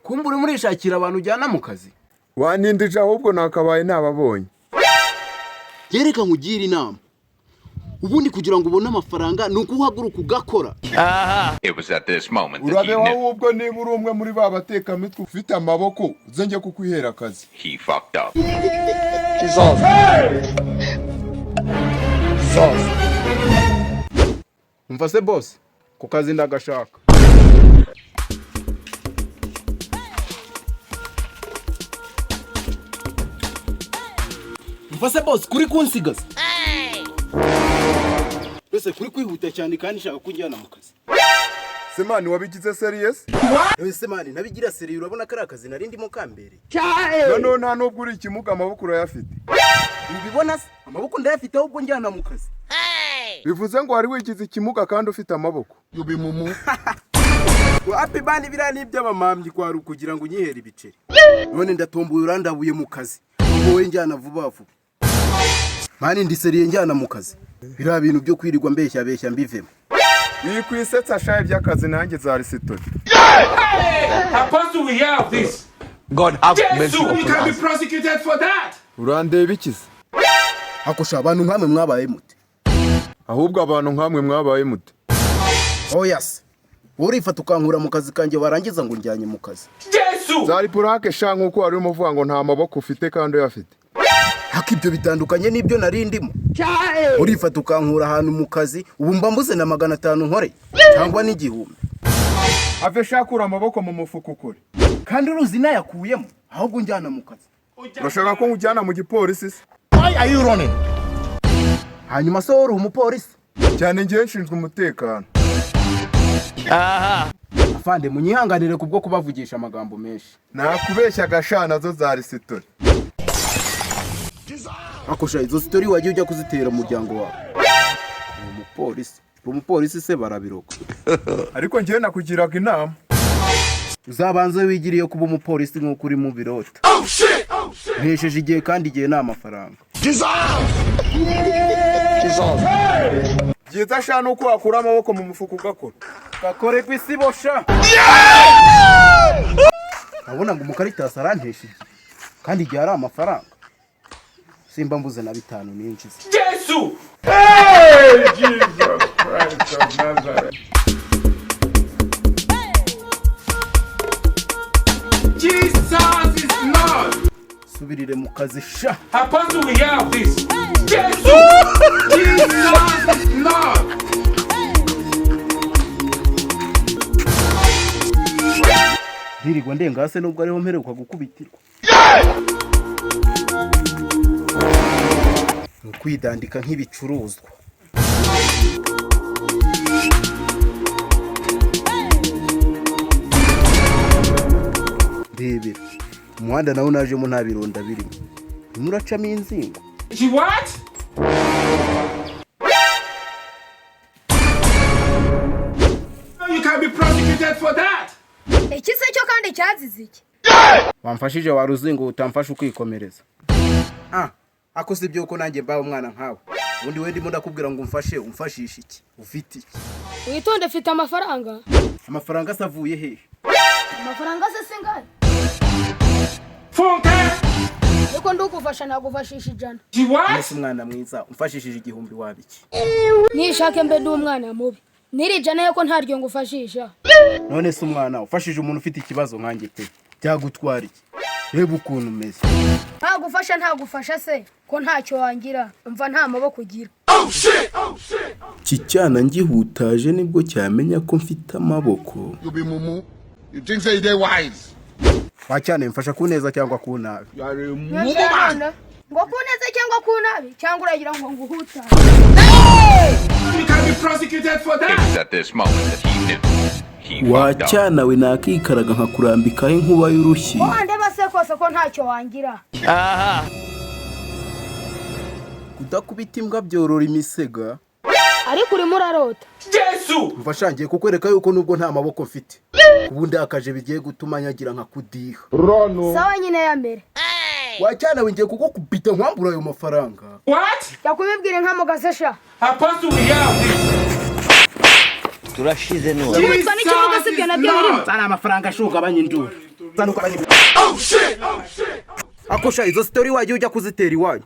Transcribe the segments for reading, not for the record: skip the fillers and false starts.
kumbura murishakira abantu ujyana mu kazi. Wanindije ahubwo nakabaye nababonye. Yereka nkugira inama. Ubundi kugira ngo ubone amafaranga nuko uhaguruka ugakora. It was at this moment that Urabe ahubwo niba uri umwe muri babateka mitwe ufite amaboko uzenje kukwihera akazi. he fucked up. Umva se boss, ku kazi ndagashaka. Umva se boss, kuri kunsigaza. Bese kuri kwihuta cyane kandi nshaka kujyana mu kazi. Semani wabigize serious? Semani nabigira serious urabona kari akazi nari ndimo kambere. None nta nubwo uri ikimuga amaboko urayafite. Ubibona se amaboko ndayafite ahubwo njyana mu kazi. Bivuze ngo wari wigize ikimuga kandi ufite amaboko. Yubimumu. Wapi bani birani by'abamamyi kwa kugira ngo nyihere ibiceri. None ndatombuye urandabuye mu kazi. Wowe njyana vuba vuba. Mani ndi seriye njyana mu kazi. Bira bintu byo kwirirwa mbeshya mbivemo. Wikwisetsa shaye by'akazi nanjye za resitora. Apostle, we have this. God have mercy You upon can be us. prosecuted for that. Urandeba ikize? Akosha abantu nkamwe mwabaye mute. Ahubwo abantu nkamwe mwabaye mute. Oh yes. Urifata ukankura mu kazi kanjye warangiza ngo njyanye mu kazi. Jesus. Zari purake sha nkuko wari umuvuga ngo nta maboko ufite kandi uyafite. Haka ibyo bitandukanye n'ibyo nari ndimo. Urifata ukankura ahantu mu kazi ubu mbambuze na 500 nkore cyangwa n'igihumbi. Ave shakura amaboko mu mufuko ukore. Kandi uruzi nayakuyemo ahubwo njyana mu kazi. Urashaka ko nkujyana mu gipolisi se? Why are you running? Hanyuma so uri umupolisi? Cyane ngiye nshinzwe umutekano. Afande munyihanganire kubwo kubavugisha amagambo menshi. Nakubeshya gashana zo za resitora. Akosha izo story wagiye ujya kuzitera umuryango wawe. Umupolisi se barabiroka. Ariko ngiye nakugiraga inama. Uzabanze wigiriye kuba umupolisi nkuko uri mu birota. Ntesheje igihe kandi igihe nta mafaranga. Byiza sha nuko wakura amaboko mu mufuko ugakora. Gakore kwisibo sha. Abona ngo umukaritasi arantesheje. Kandi igihe ari amafaranga. Simba mbuze na 5 ninjiza. Jesus. Hey, Jesus Christ of Nazareth. Jesus is Lord. Subirire mu kazi sha. Apostle, we have this. Jesus. Jesus is Lord. Ndirirwa ndengase nubwo ariho mperuka gukubitirwa. Kwidandika nk'ibicuruzwa. Debera umuhanda nawo najemo nta bironda birimo. Muracamo inzingo. What? You can be prosecuted for that. Ikise cyo kandi cyazize iki? Wamfashije waruzingo utamfasha ukikomereza. Akose ibyo uko nanjye mbaye umwana nkawe. Ubundi we ndimo ndakubwira ngo umfashishe iki? Ufite iki? Witonde fite amafaranga. Amafaranga asavuye hehe? Amafaranga se singaye. Funke. Niko ndukufasha nagufashisha ijana. What? Ese umwana mwiza umfashishije igihumbi wabiki. Nishake mbe ndi umwana mubi. Nirijana yuko ntaryo ngufashisha. None se umwana ufashije umuntu ufite ikibazo nkanjye pe. Byagutwara iki? Reba ukuntu umeze. Ntagufasha se ko ntacyo wangira. Umva nta maboko ugira. Oh shit. Kicyana ngihutaje nibwo cyamenya ko mfite amaboko. Yubimumu. You think say they wise? Wacyane mfasha kuneza cyangwa kunabi. You are a woman. Ngo kuneze cyangwa kunabi cyangwa uragira ngo nguhuta. You can be prosecuted for It was that. at this moment that he knew. He fucked up. Wacyana we nakikaraga nkakurambikaho inkuba y'urushyi. Ndeba se kose ko ntacyo wangira. Kudakubita imbwa byorora imisega. Ariko uri murarota. Jesus. Mfashangiye kukwereka yuko nubwo nta maboko mfite. Ubundi akaje bigiye gutuma nyagira nka kudiha. Sawa nyine ya mbere. Wacyana we ngiye kugukubita nkwambura ayo mafaranga. What? Yakubibwira nka mugazesha. Apostle, we have this. turashize none Umutwa n'ikivugo sibyo nabyo birimo. Sana amafaranga ashuka abanyinduru. Sana ukabanyinduru. Akosha izo story waje ujya kuzitera iwanyu.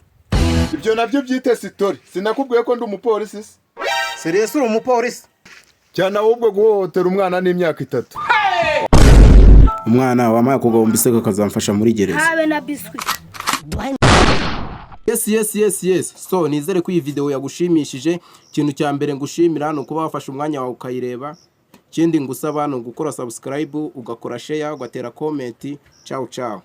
Ibyo nabyo byite story. Sinakubwiye ko ndi umupolisi. Serious uri umupolisi? Cyane ahubwo guhohotera umwana n'imyaka 3. Umwana wamaye kugomba isego kazamfasha muri gereza. Habe na biscuit. Yes. So nizere ko iyi video yagushimishije. Ikintu cya mbere ngushimira no kuba wafashe umwanya wawe ukayireba. Ikindi ngusaba no gukora subscribe, ugakora share, ugatera comment. Ciao.